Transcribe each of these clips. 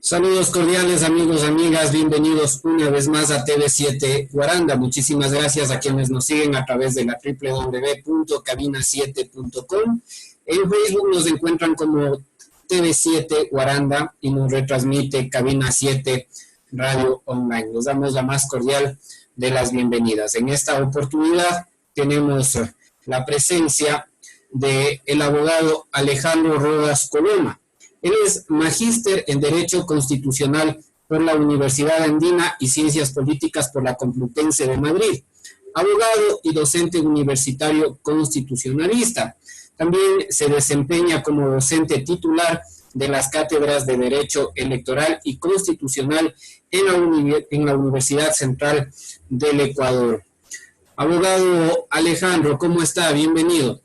Saludos cordiales amigos, amigas, bienvenidos una vez más a TV7 Guaranda. Muchísimas gracias a quienes nos siguen a través de la www.cabina7.com. En Facebook nos encuentran como TV7 Guaranda y nos retransmite Cabina 7 Radio Online. Les damos la más cordial de las bienvenidas. En esta oportunidad tenemos la presencia del abogado Alejandro Rodas Coloma. Él es magíster en Derecho Constitucional por la Universidad Andina y Ciencias Políticas por la Complutense de Madrid, abogado y docente universitario constitucionalista. También se desempeña como docente titular de las cátedras de Derecho Electoral y Constitucional en la Universidad Central del Ecuador. Abogado Alejandro, ¿cómo está? Bienvenido.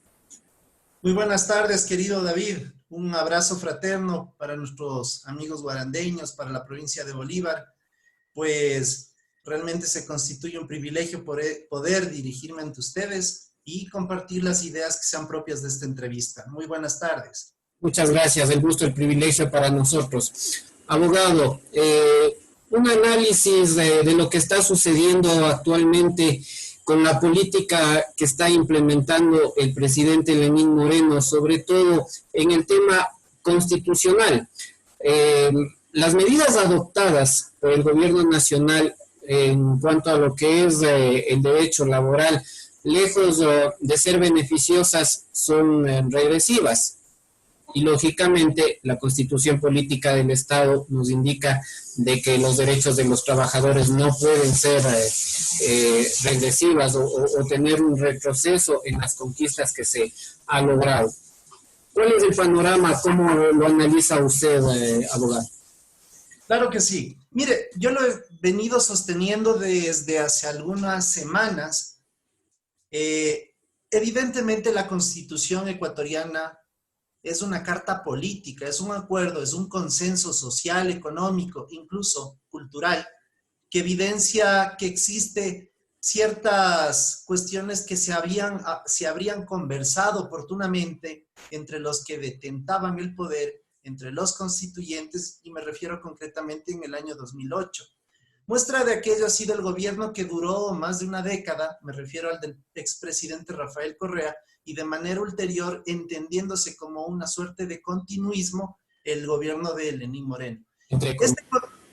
Muy buenas tardes, querido David. Un abrazo fraterno para nuestros amigos guarandeños, para la provincia de Bolívar. Pues realmente se constituye un privilegio poder dirigirme ante ustedes y compartir las ideas que sean propias de esta entrevista. Muy buenas tardes. Muchas gracias, el gusto, el privilegio para nosotros. Abogado, un análisis de lo que está sucediendo actualmente con la política que está implementando el presidente Lenín Moreno, sobre todo en el tema constitucional. Las medidas adoptadas por el gobierno nacional en cuanto a lo que es el derecho laboral, lejos de ser beneficiosas, son regresivas. Y lógicamente la Constitución Política del Estado nos indica de que los derechos de los trabajadores no pueden ser regresivas o tener un retroceso en las conquistas que se ha logrado. ¿Cuál es el panorama? ¿Cómo lo analiza usted, abogado? Claro que sí. Mire, yo lo he venido sosteniendo desde hace algunas semanas. Evidentemente la Constitución ecuatoriana es una carta política, es un acuerdo, es un consenso social, económico, incluso cultural, que evidencia que existe ciertas cuestiones que se habrían conversado oportunamente entre los que detentaban el poder, entre los constituyentes, y me refiero concretamente en el año 2008. Muestra de aquello ha sido el gobierno que duró más de una década, me refiero al del expresidente Rafael Correa, y de manera ulterior entendiéndose como una suerte de continuismo el gobierno de Lenín Moreno.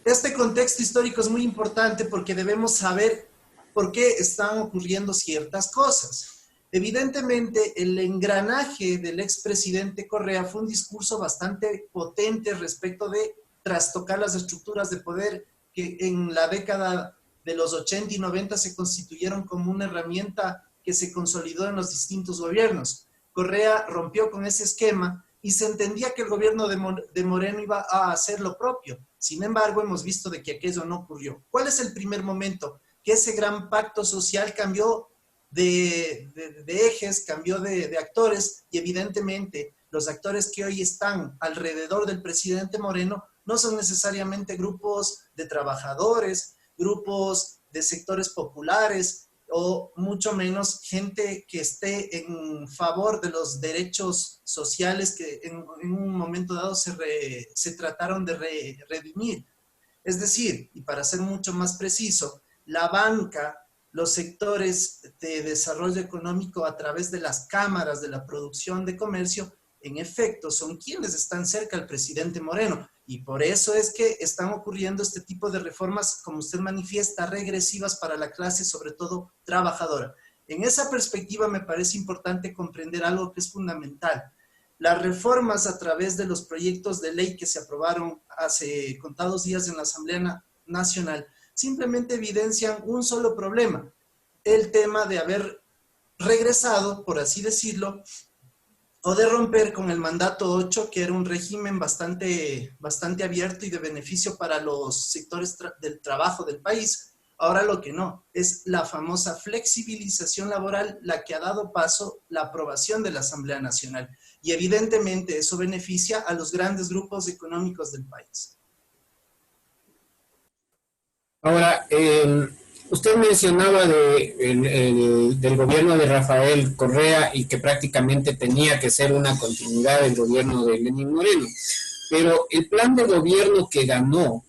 Este contexto histórico es muy importante porque debemos saber por qué están ocurriendo ciertas cosas. Evidentemente, el engranaje del expresidente Correa fue un discurso bastante potente respecto de trastocar las estructuras de poder que en la década de los 80 y 90 se constituyeron como una herramienta que se consolidó en los distintos gobiernos. Correa rompió con ese esquema y se entendía que el gobierno de Moreno iba a hacer lo propio. Sin embargo, hemos visto de que aquello no ocurrió. ¿Cuál es el primer momento? Que ese gran pacto social cambió de ejes, cambió de actores, y evidentemente los actores que hoy están alrededor del presidente Moreno no son necesariamente grupos de trabajadores, grupos de sectores populares, o mucho menos gente que esté en favor de los derechos sociales que en un momento dado se trataron de redimir. Es decir, y para ser mucho más preciso, la banca, los sectores de desarrollo económico a través de las cámaras de la producción de comercio, en efecto, son quienes están cerca al presidente Moreno. Y por eso es que están ocurriendo este tipo de reformas, como usted manifiesta, regresivas para la clase, sobre todo trabajadora. En esa perspectiva me parece importante comprender algo que es fundamental. Las reformas a través de los proyectos de ley que se aprobaron hace contados días en la Asamblea Nacional simplemente evidencian un solo problema: el tema de haber regresado, por así decirlo, o de romper con el mandato 8, que era un régimen bastante abierto y de beneficio para los sectores del trabajo del país. Ahora lo que no, es la famosa flexibilización laboral la que ha dado paso la aprobación de la Asamblea Nacional. Y evidentemente eso beneficia a los grandes grupos económicos del país. Ahora, usted mencionaba del gobierno de Rafael Correa y que prácticamente tenía que ser una continuidad del gobierno de Lenín Moreno. pero el plan de gobierno que ganó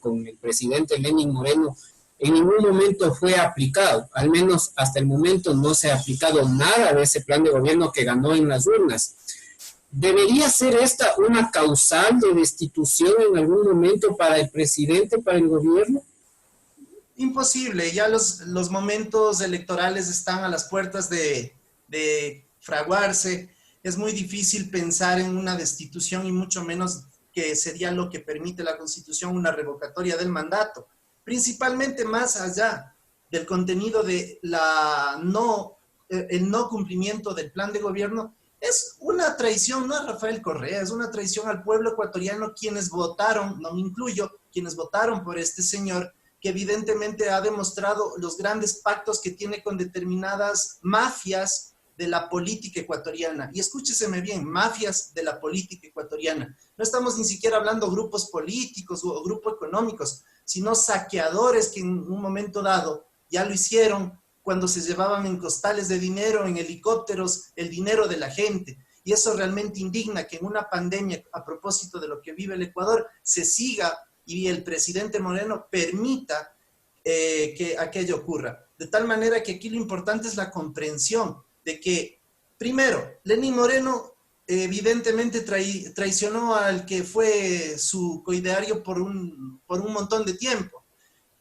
con el presidente Lenín Moreno en ningún momento fue aplicado, al menos hasta el momento no se ha aplicado nada de ese plan de gobierno que ganó en las urnas. ¿Debería ser esta una causal de destitución en algún momento para el presidente, para el gobierno? Imposible, ya los momentos electorales están a las puertas de fraguarse. Es muy difícil pensar en una destitución y mucho menos que sería lo que permite la Constitución, una revocatoria del mandato. Principalmente más allá del contenido de el no cumplimiento del plan de gobierno, es una traición, no a Rafael Correa, es una traición al pueblo ecuatoriano, quienes votaron, no me incluyo, quienes votaron por este señor, que evidentemente ha demostrado los grandes pactos que tiene con determinadas mafias de la política ecuatoriana. Y escúcheseme bien, mafias de la política ecuatoriana. No estamos ni siquiera hablando grupos políticos o grupos económicos, sino saqueadores que en un momento dado ya lo hicieron cuando se llevaban en costales de dinero, en helicópteros, el dinero de la gente. Y eso realmente indigna que en una pandemia, a propósito de lo que vive el Ecuador, se siga y el presidente Moreno permita que aquello ocurra. De tal manera que aquí lo importante es la comprensión de que, primero, Lenín Moreno evidentemente traicionó al que fue su coideario por un montón de tiempo.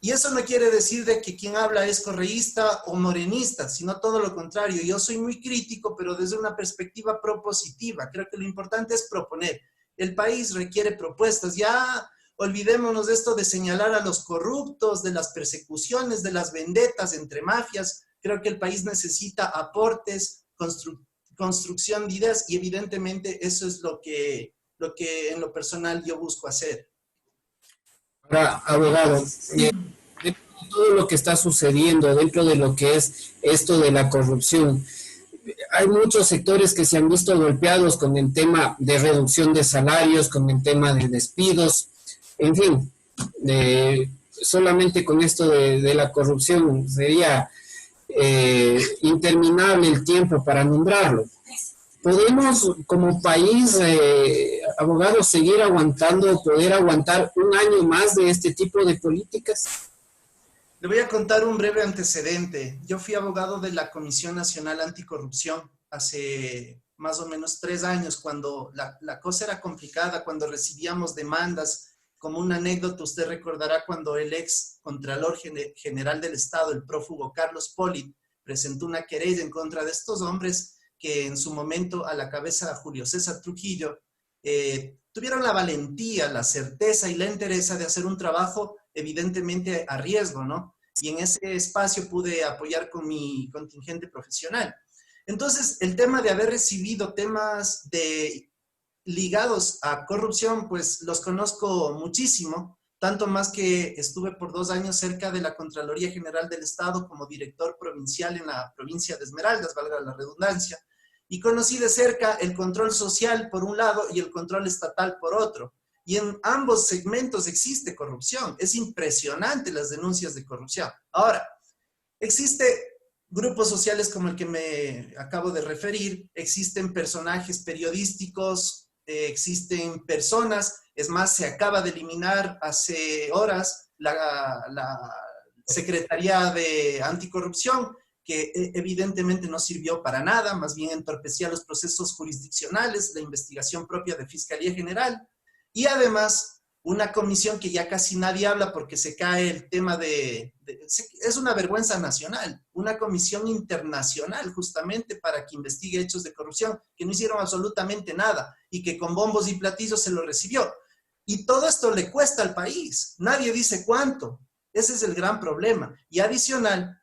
Y eso no quiere decir de que quien habla es correísta o morenista, sino todo lo contrario. Yo soy muy crítico, pero desde una perspectiva propositiva. Creo que lo importante es proponer. El país requiere propuestas. Ya olvidémonos de esto de señalar a los corruptos, de las persecuciones, de las vendetas entre mafias. Creo que el país necesita aportes, construcción de ideas y evidentemente eso es lo que en lo personal yo busco hacer. Ahora, abogado, de todo lo que está sucediendo dentro de lo que es esto de la corrupción, hay muchos sectores que se han visto golpeados con el tema de reducción de salarios, con el tema de despidos, en fin, solamente con esto de la corrupción sería interminable el tiempo para nombrarlo. ¿Podemos como país, abogados, seguir aguantando, poder aguantar un año más de este tipo de políticas? Le voy a contar un breve antecedente. Yo fui abogado de la Comisión Nacional Anticorrupción hace más o menos 3 años, cuando la cosa era complicada, cuando recibíamos demandas. Como una anécdota, usted recordará cuando el ex Contralor General del Estado, el prófugo Carlos Polit, presentó una querella en contra de estos hombres que en su momento a la cabeza de Julio César Trujillo tuvieron la valentía, la certeza y la entereza de hacer un trabajo evidentemente a riesgo, ¿no? Y en ese espacio pude apoyar con mi contingente profesional. Entonces, el tema de haber recibido temas ligados a corrupción, pues los conozco muchísimo, tanto más que estuve por 2 años cerca de la Contraloría General del Estado como director provincial en la provincia de Esmeraldas, valga la redundancia, y conocí de cerca el control social por un lado y el control estatal por otro. Y en ambos segmentos existe corrupción. Es impresionante las denuncias de corrupción. Ahora, existe grupos sociales como el que me acabo de referir, existen personajes periodísticos, existen personas, es más, se acaba de eliminar hace horas la Secretaría de Anticorrupción, que evidentemente no sirvió para nada, más bien entorpecía los procesos jurisdiccionales, la investigación propia de Fiscalía General, y además una comisión que ya casi nadie habla porque se cae el tema es una vergüenza nacional, una comisión internacional justamente para que investigue hechos de corrupción que no hicieron absolutamente nada y que con bombos y platillos se lo recibió. Y todo esto le cuesta al país, nadie dice cuánto. Ese es el gran problema. Y adicional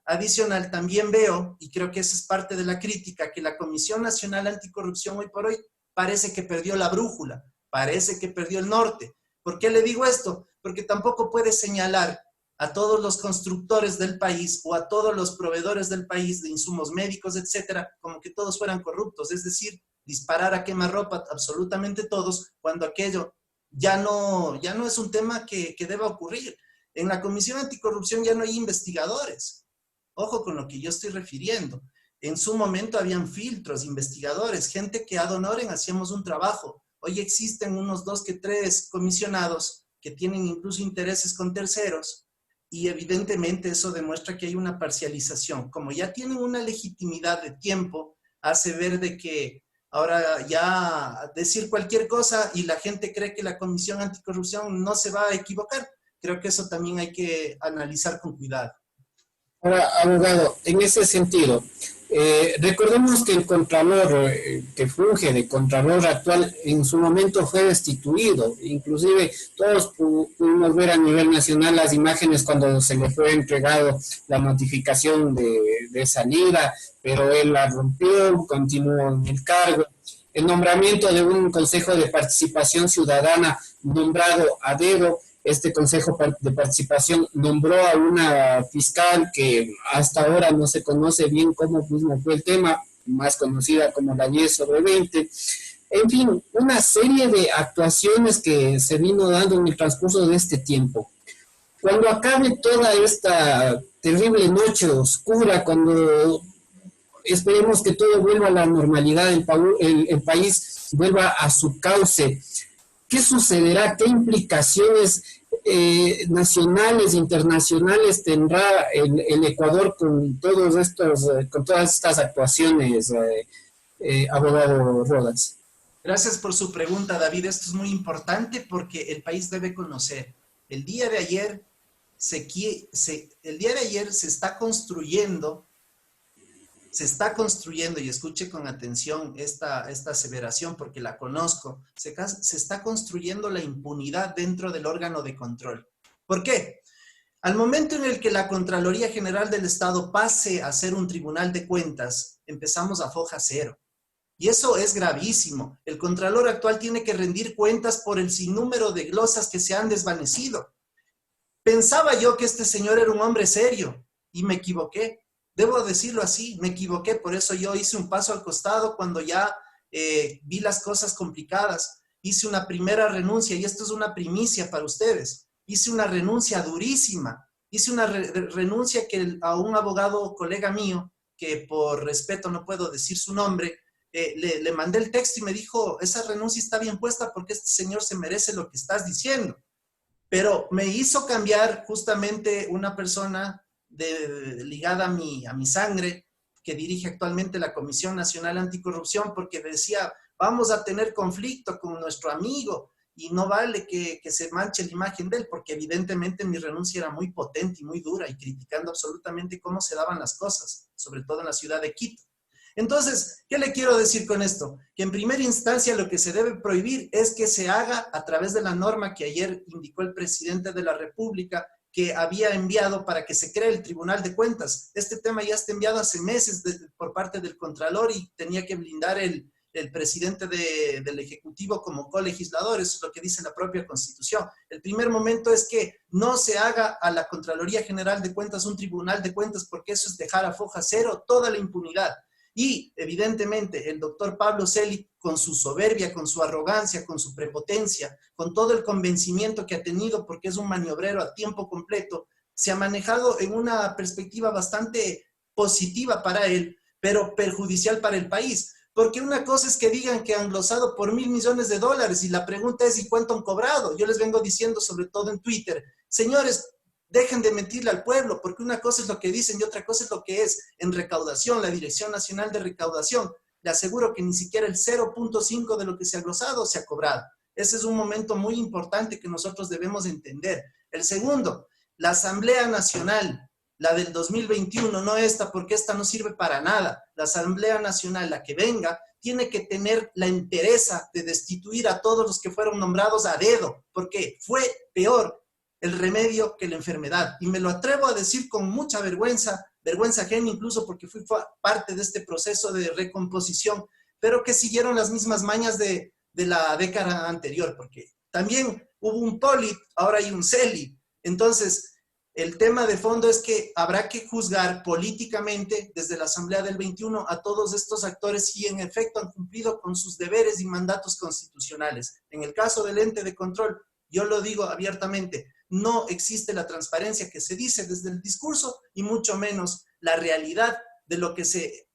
también veo, y creo que esa es parte de la crítica, que la Comisión Nacional Anticorrupción hoy por hoy parece que perdió la brújula, parece que perdió el norte. ¿Por qué le digo esto? Porque tampoco puede señalar a todos los constructores del país o a todos los proveedores del país de insumos médicos, etcétera, como que todos fueran corruptos. Es decir, disparar a quemarropa absolutamente todos, cuando aquello ya no es un tema que deba ocurrir. En la Comisión Anticorrupción ya no hay investigadores. Ojo con lo que yo estoy refiriendo. En su momento habían filtros, investigadores, gente que ad honorem hacíamos un trabajo. Hoy existen unos 2 que 3 comisionados que tienen incluso intereses con terceros y evidentemente eso demuestra que hay una parcialización. Como ya tienen una legitimidad de tiempo, hace ver de que ahora ya decir cualquier cosa y la gente cree que la Comisión Anticorrupción no se va a equivocar. Creo que eso también hay que analizar con cuidado. Ahora, abogado, en ese sentido, recordemos que el Contralor que funge de Contralor actual en su momento fue destituido. Inclusive todos pudimos ver a nivel nacional las imágenes cuando se le fue entregado la notificación de salida, pero él la rompió, continuó en el cargo. El nombramiento de un Consejo de Participación Ciudadana nombrado a dedo. Este Consejo de Participación nombró a una fiscal que hasta ahora no se conoce bien cómo mismo fue el tema, más conocida como la 10 sobre 20. En fin, una serie de actuaciones que se vino dando en el transcurso de este tiempo. Cuando acabe toda esta terrible noche oscura, cuando esperemos que todo vuelva a la normalidad, el país vuelva a su cauce, ¿qué sucederá? ¿Qué implicaciones nacionales, internacionales tendrá el Ecuador con todos estos, con todas estas actuaciones, abogado Rodas? Gracias por su pregunta, David. Esto es muy importante porque el país debe conocer. El día de ayer se está construyendo, y escuche con atención esta aseveración porque la conozco, se está construyendo la impunidad dentro del órgano de control. ¿Por qué? Al momento en el que la Contraloría General del Estado pase a ser un tribunal de cuentas, empezamos a foja cero. Y eso es gravísimo. El Contralor actual tiene que rendir cuentas por el sinnúmero de glosas que se han desvanecido. Pensaba yo que este señor era un hombre serio y me equivoqué. Debo decirlo así, me equivoqué, por eso yo hice un paso al costado cuando ya vi las cosas complicadas. Hice una primera renuncia, y esto es una primicia para ustedes. Hice una renuncia durísima, hice una renuncia que a un abogado colega mío, que por respeto no puedo decir su nombre, le mandé el texto y me dijo, esa renuncia está bien puesta porque este señor se merece lo que estás diciendo. Pero me hizo cambiar justamente una persona ligada a mi sangre, que dirige actualmente la Comisión Nacional Anticorrupción, porque decía, vamos a tener conflicto con nuestro amigo y no vale que se manche la imagen de él, porque evidentemente mi renuncia era muy potente y muy dura y criticando absolutamente cómo se daban las cosas, sobre todo en la ciudad de Quito. Entonces, ¿qué le quiero decir con esto? Que en primera instancia lo que se debe prohibir es que se haga a través de la norma que ayer indicó el presidente de la República que había enviado para que se cree el Tribunal de Cuentas. Este tema ya está enviado hace meses por parte del Contralor y tenía que blindar el presidente del Ejecutivo como colegislador. Eso es lo que dice la propia Constitución. El primer momento es que no se haga a la Contraloría General de Cuentas un Tribunal de Cuentas, porque eso es dejar a foja cero toda la impunidad. Y evidentemente el doctor Pablo Celi, con su soberbia, con su arrogancia, con su prepotencia, con todo el convencimiento que ha tenido, porque es un maniobrero a tiempo completo, se ha manejado en una perspectiva bastante positiva para él, pero perjudicial para el país. Porque una cosa es que digan que han glosado por $1.000 millones y la pregunta es ¿y cuánto han cobrado? Yo les vengo diciendo, sobre todo en Twitter, señores, dejen de mentirle al pueblo, porque una cosa es lo que dicen y otra cosa es lo que es en recaudación, la Dirección Nacional de Recaudación. Le aseguro que ni siquiera el 0.5 de lo que se ha glosado se ha cobrado. Ese es un momento muy importante que nosotros debemos entender. El segundo, la Asamblea Nacional, la del 2021, no esta, porque esta no sirve para nada. La Asamblea Nacional, la que venga, tiene que tener la entereza de destituir a todos los que fueron nombrados a dedo, porque fue peor el remedio que la enfermedad. Y me lo atrevo a decir con mucha vergüenza ajena incluso porque fui parte de este proceso de recomposición, pero que siguieron las mismas mañas de la década anterior, porque también hubo un Polit, ahora hay un Celi. Entonces, el tema de fondo es que habrá que juzgar políticamente desde la Asamblea del 21 a todos estos actores si en efecto han cumplido con sus deberes y mandatos constitucionales. En el caso del ente de control, yo lo digo abiertamente, no existe la transparencia que se dice desde el discurso y mucho menos la realidad de lo que se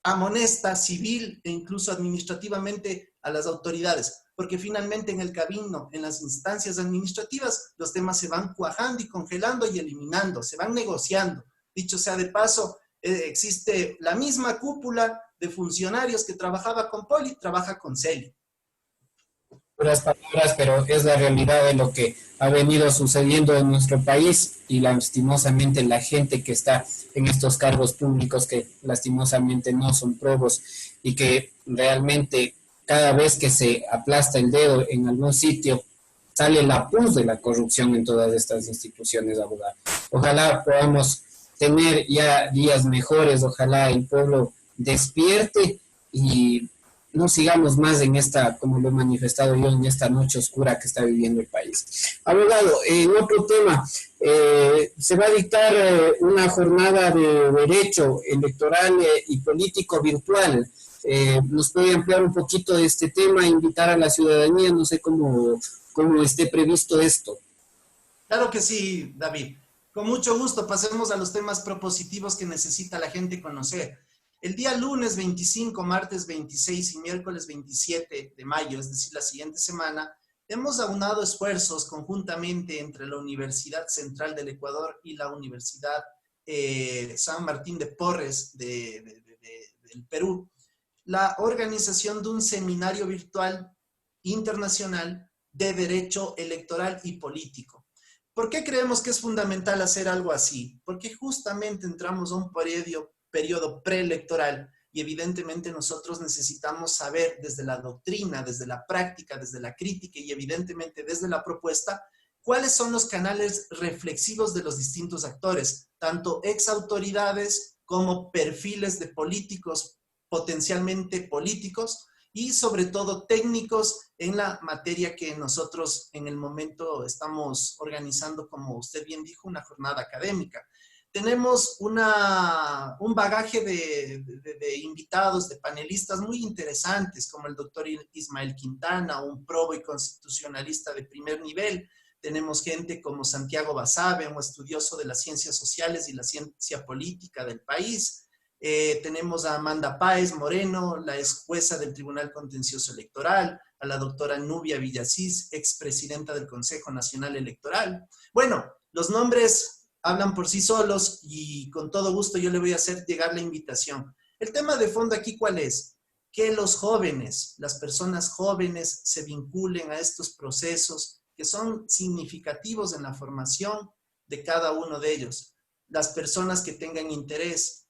amonesta civil e incluso administrativamente a las autoridades, porque finalmente en el camino, en las instancias administrativas, los temas se van cuajando y congelando y eliminando, se van negociando. Dicho sea de paso, existe la misma cúpula de funcionarios que trabajaba con Poli, trabaja con Celi. Puras palabras, pero es la realidad de lo que ha venido sucediendo en nuestro país y lastimosamente la gente que está en estos cargos públicos que lastimosamente no son probos y que realmente cada vez que se aplasta el dedo en algún sitio sale la pus de la corrupción en todas estas instituciones, abogado. Ojalá podamos tener ya días mejores, ojalá el pueblo despierte y no sigamos más en esta, como lo he manifestado yo, en esta noche oscura que está viviendo el país. Abogado, en otro tema, se va a dictar una jornada de derecho electoral y político virtual. ¿Nos puede ampliar un poquito de este tema, invitar a la ciudadanía? No sé cómo esté previsto esto. Claro que sí, David. Con mucho gusto, pasemos a los temas propositivos que necesita la gente conocer. El día lunes 25, martes 26 y miércoles 27 de mayo, es decir, la siguiente semana, hemos aunado esfuerzos conjuntamente entre la Universidad Central del Ecuador y la Universidad San Martín de Porres del Perú, la organización de un seminario virtual internacional de derecho electoral y político. ¿Por qué creemos que es fundamental hacer algo así? Porque justamente entramos a un periodo preelectoral y evidentemente nosotros necesitamos saber desde la doctrina, desde la práctica, desde la crítica y evidentemente desde la propuesta, cuáles son los canales reflexivos de los distintos actores, tanto ex autoridades como perfiles de políticos, potencialmente políticos, y sobre todo técnicos en la materia que nosotros en el momento estamos organizando, como usted bien dijo, una jornada académica. Tenemos un bagaje de invitados, de panelistas muy interesantes, como el doctor Ismael Quintana, un probo y constitucionalista de primer nivel. Tenemos gente como Santiago Basabe, un estudioso de las ciencias sociales y la ciencia política del país. Tenemos a Amanda Páez Moreno, la ex jueza del Tribunal Contencioso Electoral, a la doctora Nubia Villasís, expresidenta del Consejo Nacional Electoral. Bueno, los nombres hablan por sí solos y con todo gusto yo le voy a hacer llegar la invitación. El tema de fondo aquí, ¿cuál es? Que los jóvenes, las personas jóvenes se vinculen a estos procesos que son significativos en la formación de cada uno de ellos. Las personas que tengan interés,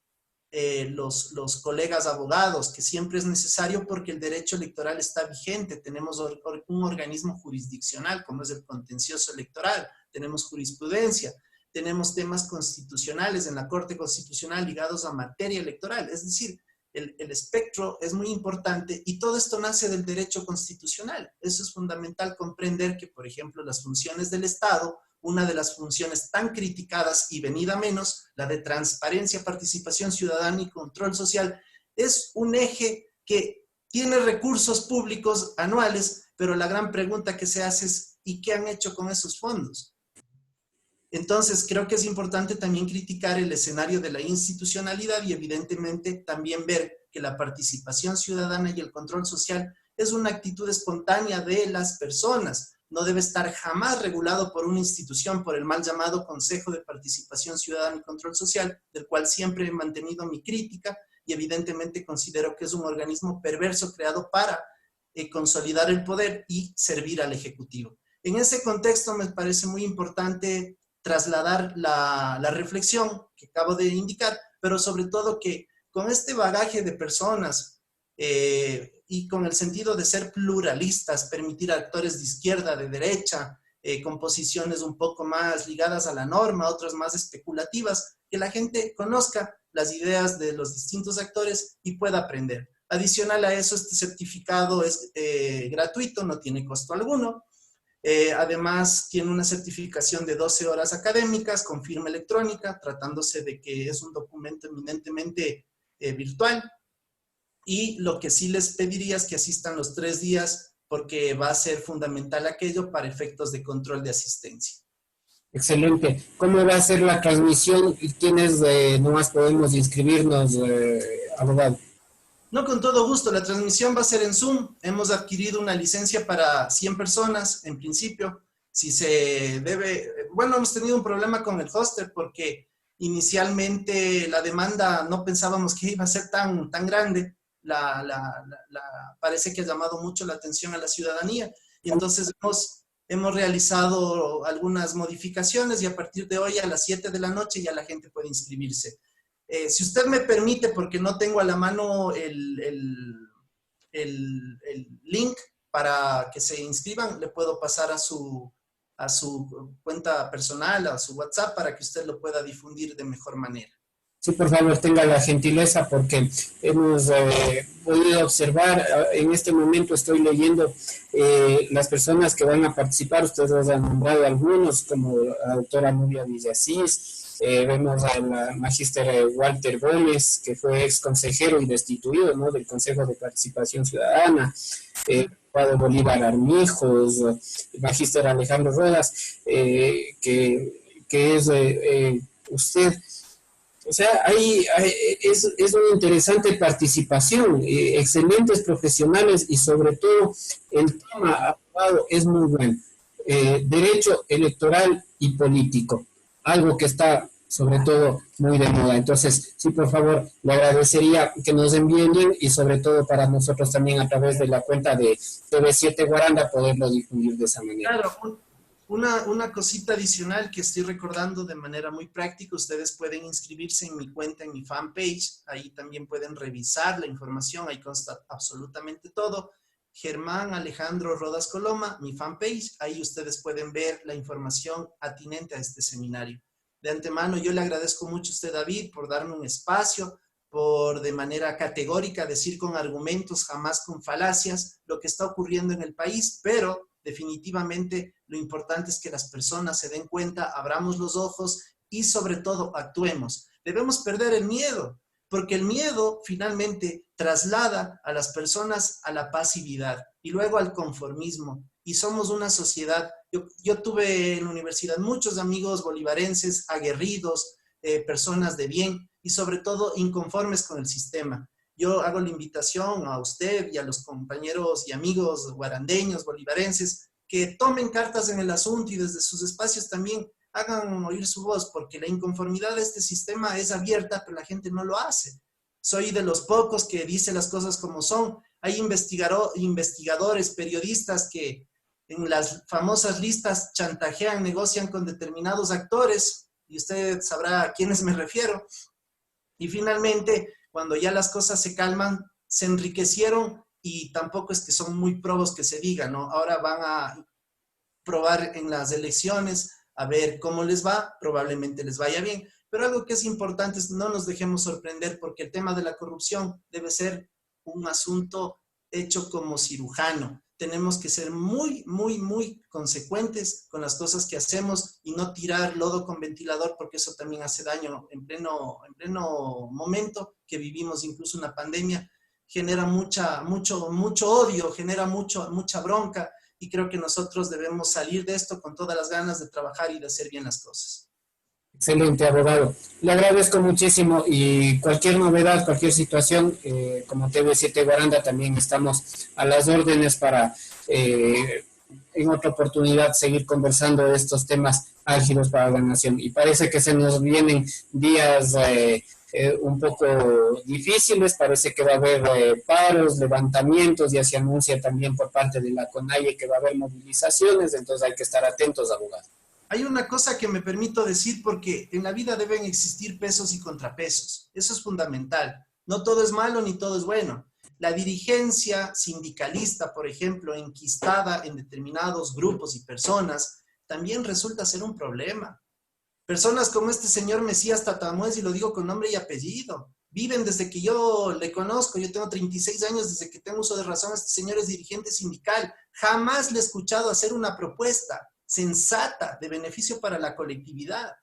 los colegas abogados, que siempre es necesario porque el derecho electoral está vigente. Tenemos un organismo jurisdiccional como es el contencioso electoral, tenemos jurisprudencia, tenemos temas constitucionales en la Corte Constitucional ligados a materia electoral. Es decir, el espectro es muy importante y todo esto nace del derecho constitucional. Eso es fundamental comprender que, por ejemplo, las funciones del Estado, una de las funciones tan criticadas y venida menos, la de transparencia, participación ciudadana y control social, es un eje que tiene recursos públicos anuales, pero la gran pregunta que se hace es ¿y qué han hecho con esos fondos? Entonces, creo que es importante también criticar el escenario de la institucionalidad y evidentemente también ver que la participación ciudadana y el control social es una actitud espontánea de las personas. No debe estar jamás regulado por una institución, por el mal llamado Consejo de Participación Ciudadana y Control Social, del cual siempre he mantenido mi crítica y evidentemente considero que es un organismo perverso creado para consolidar el poder y servir al Ejecutivo. En ese contexto me parece muy importante trasladar la reflexión que acabo de indicar, pero sobre todo que con este bagaje de personas y con el sentido de ser pluralistas, permitir a actores de izquierda, de derecha, con posiciones un poco más ligadas a la norma, otras más especulativas, que la gente conozca las ideas de los distintos actores y pueda aprender. Adicional a eso, este certificado es gratuito, no tiene costo alguno. Además, tiene una certificación de 12 horas académicas con firma electrónica, tratándose de que es un documento eminentemente virtual. Y lo que sí les pediría es que asistan los 3 días, porque va a ser fundamental aquello para efectos de control de asistencia. Excelente. ¿Cómo va a ser la transmisión y quiénes nomás podemos inscribirnos, abogado? No, con todo gusto. La transmisión va a ser en Zoom. Hemos adquirido una licencia para 100 personas en principio. Si se debe, bueno, hemos tenido un problema con el hoster porque inicialmente la demanda no pensábamos que iba a ser tan grande. Parece que ha llamado mucho la atención a la ciudadanía y entonces hemos realizado algunas modificaciones y a partir de hoy a las 7 de la noche ya la gente puede inscribirse. Si usted me permite, porque no tengo a la mano el link para que se inscriban, le puedo pasar a su cuenta personal, a su WhatsApp, para que usted lo pueda difundir de mejor manera. Sí, por favor, tenga la gentileza porque hemos podido observar, en este momento estoy leyendo las personas que van a participar, ustedes han nombrado algunos, como la doctora Nubia Villasís, vemos al magíster Walter Gómez, que fue ex consejero y destituido, ¿no?, del Consejo de Participación Ciudadana, Padre Bolívar Armijos, el magíster Alejandro Rodas, que es usted. O sea, es una interesante participación, excelentes profesionales y sobre todo el tema aprobado es muy bueno. Derecho electoral y político, algo que está sobre todo muy de moda. Entonces, sí, por favor, le agradecería que nos envíen link y sobre todo para nosotros también a través de la cuenta de TV7 Guaranda poderlo difundir de esa manera. Claro, una cosita adicional que estoy recordando de manera muy práctica, ustedes pueden inscribirse en mi cuenta, en mi fanpage, ahí también pueden revisar la información, ahí consta absolutamente todo. Germán Alejandro Rodas Coloma, mi fanpage, ahí ustedes pueden ver la información atinente a este seminario. De antemano, yo le agradezco mucho a usted, David, por darme un espacio, por de manera categórica decir con argumentos, jamás con falacias, lo que está ocurriendo en el país, pero definitivamente lo importante es que las personas se den cuenta, abramos los ojos y sobre todo actuemos. Debemos perder el miedo, porque el miedo finalmente traslada a las personas a la pasividad y luego al conformismo. Y somos una sociedad, yo tuve en la universidad muchos amigos bolivarenses, aguerridos, personas de bien y sobre todo inconformes con el sistema. Yo hago la invitación a usted y a los compañeros y amigos guarandeños, bolivarenses, que tomen cartas en el asunto y desde sus espacios también hagan oír su voz, porque la inconformidad de este sistema es abierta, pero la gente no lo hace. Soy de los pocos que dice las cosas como son. Hay investigadores, periodistas que en las famosas listas chantajean, negocian con determinados actores, y usted sabrá a quiénes me refiero. Y finalmente, cuando ya las cosas se calman, se enriquecieron y tampoco es que son muy probos que se diga, ¿no? Ahora van a probar en las elecciones a ver cómo les va, probablemente les vaya bien, pero algo que es importante es no nos dejemos sorprender porque el tema de la corrupción debe ser un asunto hecho como cirujano. Tenemos que ser muy, muy, muy consecuentes con las cosas que hacemos y no tirar lodo con ventilador porque eso también hace daño en pleno momento que vivimos incluso una pandemia, genera mucho odio, genera mucha bronca y creo que nosotros debemos salir de esto con todas las ganas de trabajar y de hacer bien las cosas. Excelente, abogado. Le agradezco muchísimo y cualquier novedad, cualquier situación, como TV7 Guaranda también estamos a las órdenes para en otra oportunidad seguir conversando de estos temas álgidos para la nación. Y parece que se nos vienen días un poco difíciles, parece que va a haber paros, levantamientos, ya se anuncia también por parte de la CONAIE que va a haber movilizaciones, entonces hay que estar atentos, abogado. Hay una cosa que me permito decir porque en la vida deben existir pesos y contrapesos. Eso es fundamental. No todo es malo ni todo es bueno. La dirigencia sindicalista, por ejemplo, enquistada en determinados grupos y personas, también resulta ser un problema. Personas como este señor Mesías Tatamuez, y lo digo con nombre y apellido, viven desde que yo le conozco, yo tengo 36 años, desde que tengo uso de razón, este señor es dirigente sindical. Jamás le he escuchado hacer una propuesta sensata de beneficio para la colectividad.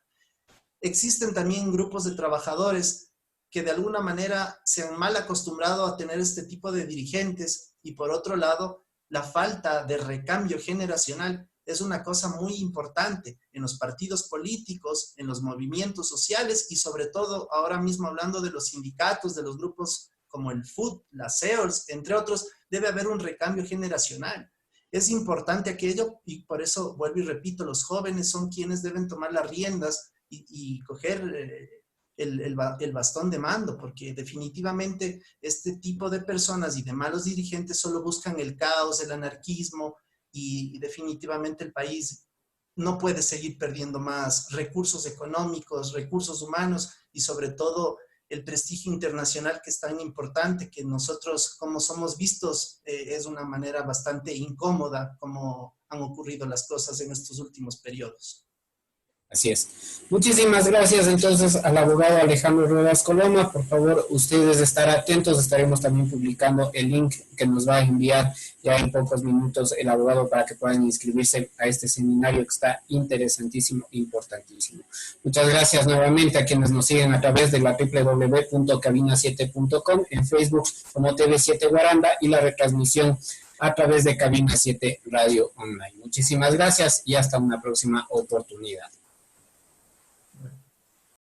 Existen también grupos de trabajadores que de alguna manera se han mal acostumbrado a tener este tipo de dirigentes y por otro lado, la falta de recambio generacional es una cosa muy importante en los partidos políticos, en los movimientos sociales y sobre todo ahora mismo hablando de los sindicatos, de los grupos como el food, las SEOs, entre otros, debe haber un recambio generacional. Es importante aquello y por eso vuelvo y repito, los jóvenes son quienes deben tomar las riendas y coger el bastón de mando, porque definitivamente este tipo de personas y de malos dirigentes solo buscan el caos, el anarquismo y definitivamente el país no puede seguir perdiendo más recursos económicos, recursos humanos y sobre todo el prestigio internacional que es tan importante, que nosotros, como somos vistos, es una manera bastante incómoda como han ocurrido las cosas en estos últimos periodos. Así es. Muchísimas gracias entonces al abogado Alejandro Ruedas Coloma. Por favor, ustedes estar atentos. Estaremos también publicando el link que nos va a enviar ya en pocos minutos el abogado para que puedan inscribirse a este seminario que está interesantísimo e importantísimo. Muchas gracias nuevamente a quienes nos siguen a través de la www.cabina7.com, en Facebook como TV7 Guaranda y la retransmisión a través de Cabina 7 Radio Online. Muchísimas gracias y hasta una próxima oportunidad.